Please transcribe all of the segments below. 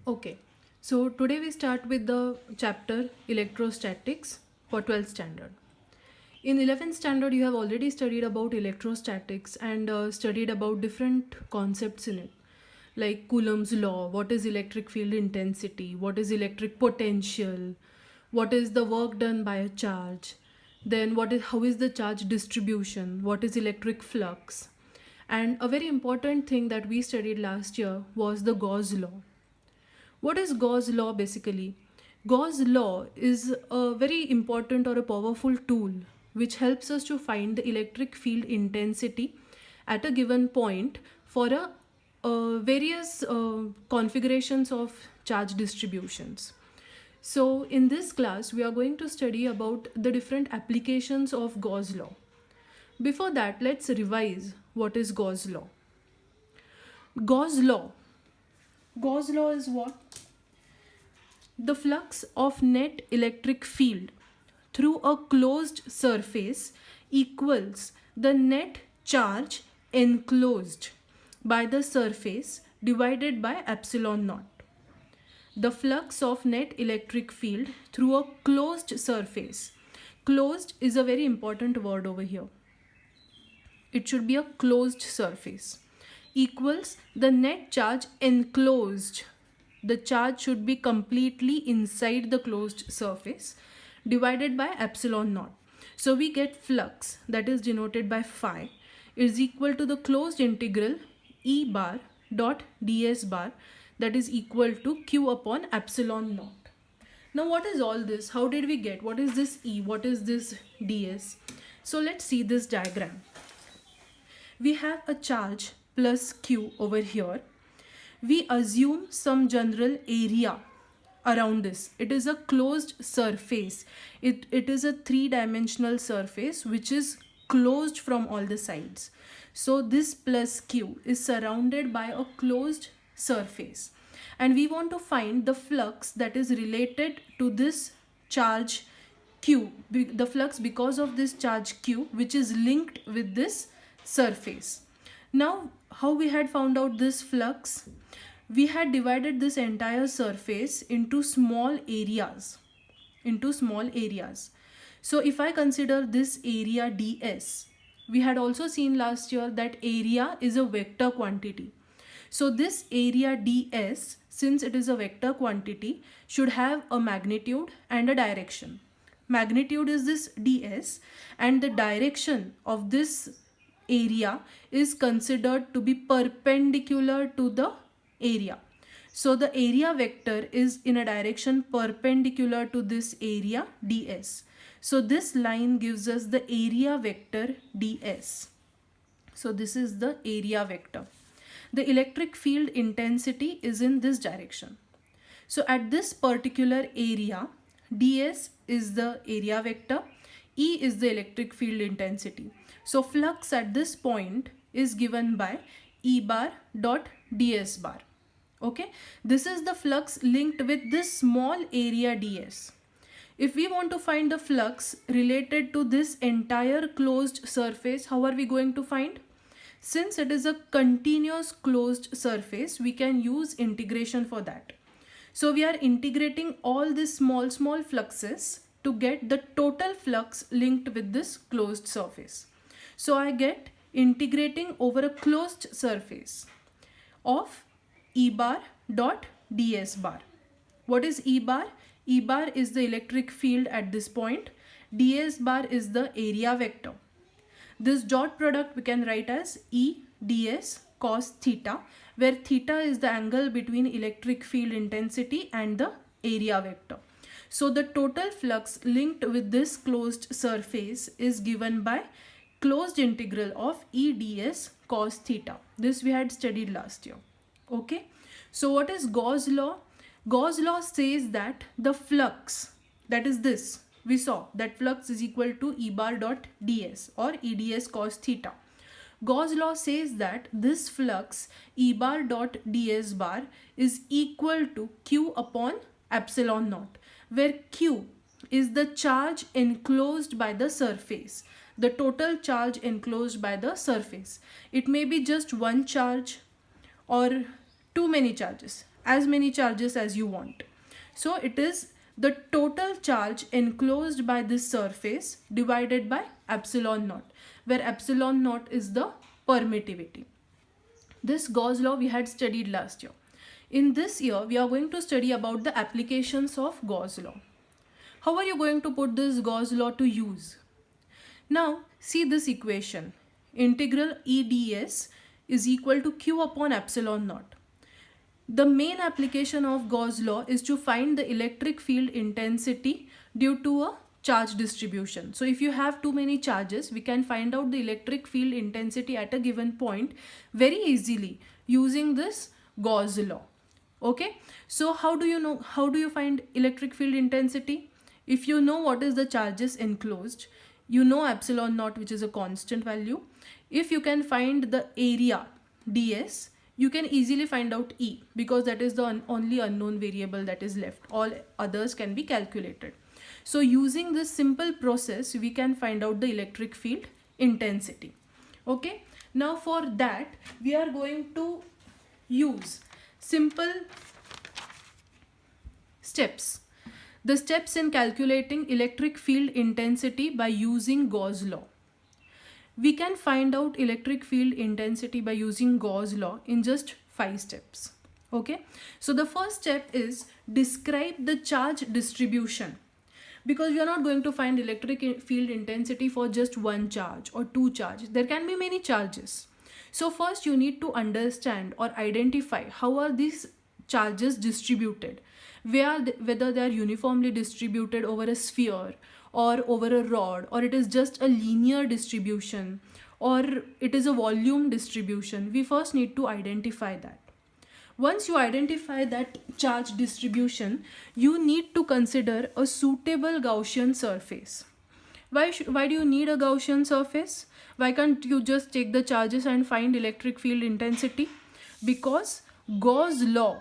Okay, so today we start with the chapter Electrostatics for 12th standard. In 11th standard, you have already studied about electrostatics and studied about different concepts in it, like Coulomb's law, what is electric field intensity, what is electric potential, what is the work done by a charge, then how is the charge distribution, what is electric flux, and a very important thing that we studied last year was the Gauss law. What is Gauss law basically? Gauss law is a very important or a powerful tool which helps us to find the electric field intensity at a given point for various configurations of charge distributions. So in this class we are going to study about the different applications of Gauss law. Before that, let's revise what is Gauss law. Gauss law. Gauss law is what? The flux of net electric field through a closed surface equals the net charge enclosed by the surface divided by epsilon naught. The flux of net electric field through a closed surface. Closed is a very important word over here. It should be a closed surface. Equals the net charge enclosed. The charge should be completely inside the closed surface divided by epsilon naught. So we get flux, that is denoted by phi, is equal to the closed integral E bar dot ds bar, that is equal to q upon epsilon naught. Now what is all this? How did we get? What is this E? What is this ds? So let's see this diagram. We have a charge plus q over here. We assume some general area around this. It is a closed surface. It is a three-dimensional surface which is closed from all the sides. So this plus q is surrounded by a closed surface. And we want to find the flux that is related to this charge q. The flux because of this charge q which is linked with this surface. Now, how we had found out this flux? We had divided this entire surface into small areas. So if I consider this area ds, we had also seen last year that area is a vector quantity. So this area ds, since it is a vector quantity, should have a magnitude and a direction. Magnitude is this ds and the direction of this area is considered to be perpendicular to the area. So the area vector is in a direction perpendicular to this area ds. So this line gives us the area vector ds. So this is the area vector. The electric field intensity is in this direction. So at this particular area, ds is the area vector, E is the electric field intensity. So flux at this point is given by E bar dot ds bar. Okay, this is the flux linked with this small area ds. If we want to find the flux related to this entire closed surface, how are we going to find? Since it is a continuous closed surface, we can use integration for that. So we are integrating all these small fluxes to get the total flux linked with this closed surface. So I get integrating over a closed surface of E bar dot ds bar. What is E bar? E bar is the electric field at this point. ds bar is the area vector. This dot product we can write as E ds cos theta, where theta is the angle between electric field intensity and the area vector. So the total flux linked with this closed surface is given by closed integral of E ds cos theta. This we had studied last year. Okay. So what is Gauss law? Gauss law says that the flux, that is this, we saw that flux is equal to E bar dot ds or E ds cos theta. Gauss law says that this flux E bar dot ds bar is equal to q upon epsilon naught, where q is the charge enclosed by the surface, the total charge enclosed by the surface. It may be just one charge or too many charges. as many charges as you want. So it is the total charge enclosed by this surface divided by epsilon naught, where epsilon naught is the permittivity. This Gauss law we had studied last year. In this year, we are going to study about the applications of Gauss law. How are you going to put this Gauss law to use? Now, see this equation. Integral E ds is equal to q upon epsilon naught. The main application of Gauss law is to find the electric field intensity due to a charge distribution. So if you have too many charges, we can find out the electric field intensity at a given point very easily using this Gauss law. Okay, so how do you find electric field intensity? If you know what is the charges enclosed, you know epsilon naught, which is a constant value. If you can find the area ds, you can easily find out E, because that is the only unknown variable that is left. All others can be calculated. So using this simple process, we can find out the electric field intensity. Okay, now for that we are going to use simple steps. The steps in calculating electric field intensity by using Gauss law. We can find out electric field intensity by using Gauss law in just 5 steps. Okay, so the first step is describe the charge distribution, because you are not going to find electric field intensity for just one charge or two charges. There can be many charges. So first you need to understand or identify how are these charges distributed, whether they are uniformly distributed over a sphere or over a rod, or it is just a linear distribution, or it is a volume distribution. We first need to identify that. Once you identify that charge distribution, you need to consider a suitable Gaussian surface. Why do you need a Gaussian surface? Why can't you just take the charges and find electric field intensity? Because Gauss law,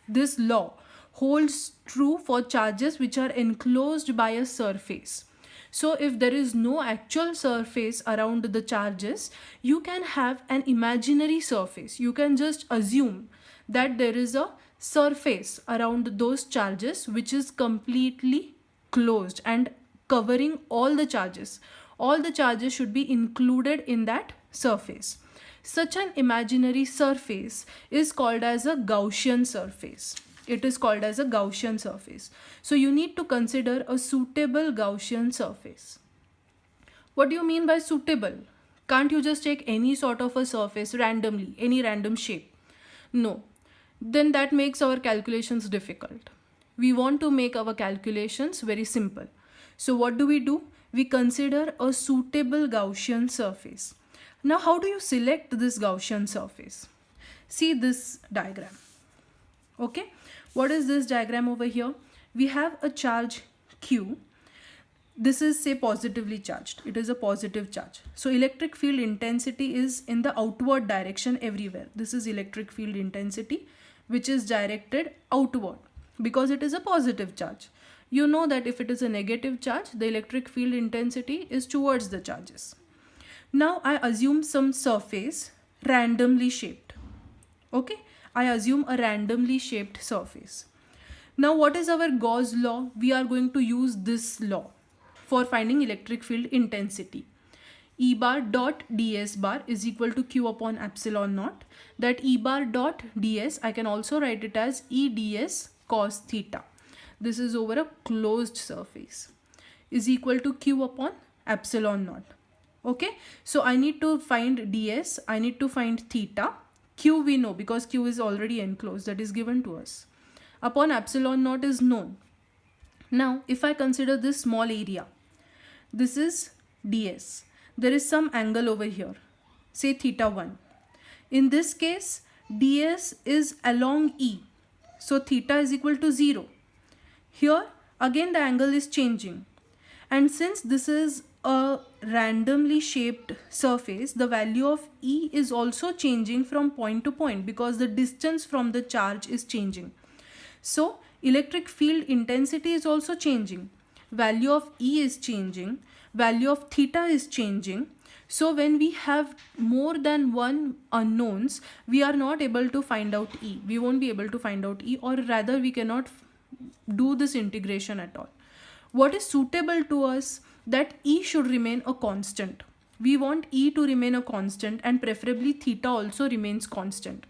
this law holds true for charges which are enclosed by a surface. So if there is no actual surface around the charges, you can have an imaginary surface. You can just assume that there is a surface around those charges which is completely closed and covering all the charges. All the charges should be included in that surface. Such an imaginary surface is called as a Gaussian surface. It is called as a Gaussian surface. So you need to consider a suitable Gaussian surface. What do you mean by suitable? Can't you just take any sort of a surface randomly, any random shape? No. Then that makes our calculations difficult. We want to make our calculations very simple. So what do? We consider a suitable Gaussian surface. Now how do you select this Gaussian surface? See this diagram. Okay, what is this diagram over here? We have a charge Q. This is, say, positively charged. It is a positive charge. So electric field intensity is in the outward direction everywhere. This is electric field intensity, which is directed outward because it is a positive charge. You know that if it is a negative charge, the electric field intensity is towards the charges. Now I assume some surface randomly shaped. Okay, I assume a randomly shaped surface. Now what is our Gauss law? We are going to use this law for finding electric field intensity. E bar dot ds bar is equal to q upon epsilon naught. That E bar dot ds, I can also write it as E ds cos theta. This is over a closed surface, is equal to q upon epsilon naught. Okay, so I need to find ds, I need to find theta. Q we know because Q is already enclosed, that is given to us. Upon epsilon naught is known. Now if I consider this small area, this is ds. There is some angle over here, say theta 1. In this case, ds is along E. So theta is equal to 0. Here again the angle is changing. And since this is a randomly shaped surface, the value of E is also changing from point to point because the distance from the charge is changing. So electric field intensity is also changing. Value of E is changing. Value of theta is changing. So when we have more than one unknowns, we are not able to find out E. We won't be able to find out E, or rather we cannot do this integration at all. What is suitable to us, that E should remain a constant. We want E to remain a constant, and preferably theta also remains constant.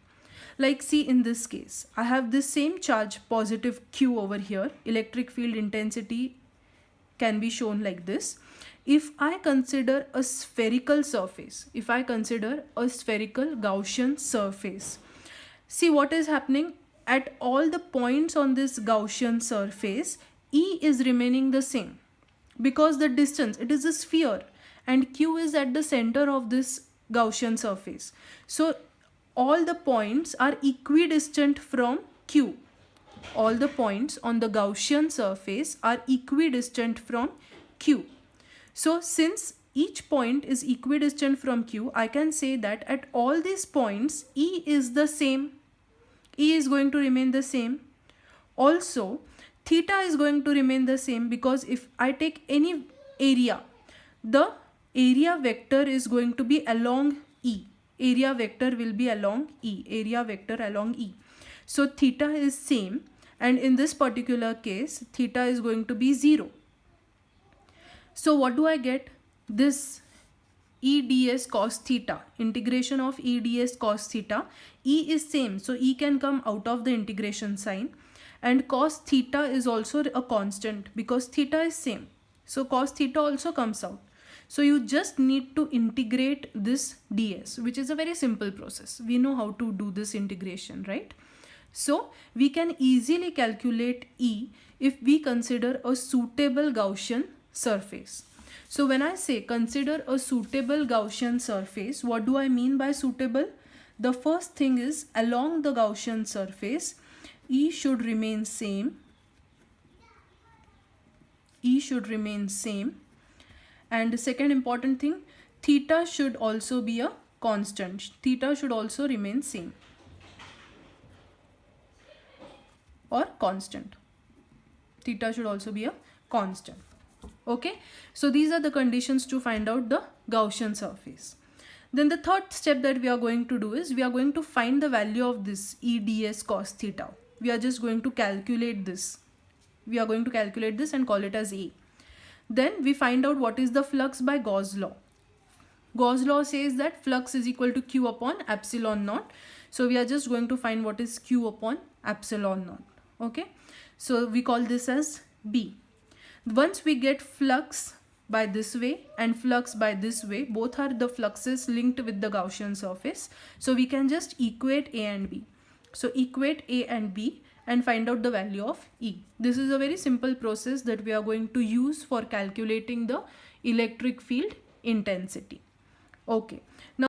Like, see, in this case, I have this same charge, positive Q over here. Electric field intensity can be shown like this. If I consider a spherical surface, if I consider a spherical Gaussian surface, see what is happening at all the points on this Gaussian surface, E is remaining the same, because the distance, it is a sphere, and Q is at the center of this Gaussian surface. So all the points are equidistant from Q. All the points on the Gaussian surface are equidistant from Q. So since each point is equidistant from Q, I can say that at all these points E is the same. E is going to remain the same. Also, theta is going to remain the same, because if I take any area, the area vector is going to be along E. Area vector will be along E. Area vector along E. So theta is same, and in this particular case, theta is going to be 0. So what do I get? This E ds cos theta, integration of E ds cos theta. E is same, so E can come out of the integration sign, and cos theta is also a constant because theta is same. So cos theta also comes out. So you just need to integrate this ds, which is a very simple process. We know how to do this integration, right? So we can easily calculate E if we consider a suitable Gaussian surface. So when I say consider a suitable Gaussian surface, what do I mean by suitable? The first thing is, along the Gaussian surface, E should remain same. E should remain same. And the second important thing, theta should also be a constant. Theta should also remain same or constant. Theta should also be a constant. Okay, so these are the conditions to find out the Gaussian surface. Then the third step that we are going to do is, we are going to find the value of this E ds cos theta. We are just going to calculate this. We are going to calculate this and call it as A. Then we find out what is the flux by Gauss law. Gauss law says that flux is equal to Q upon epsilon naught. So we are just going to find what is Q upon epsilon naught. Okay, so we call this as B. Once we get flux by this way and flux by this way, both are the fluxes linked with the Gaussian surface. So we can just equate A and B. So equate A and B and find out the value of E. This is a very simple process that we are going to use for calculating the electric field intensity. Okay. Now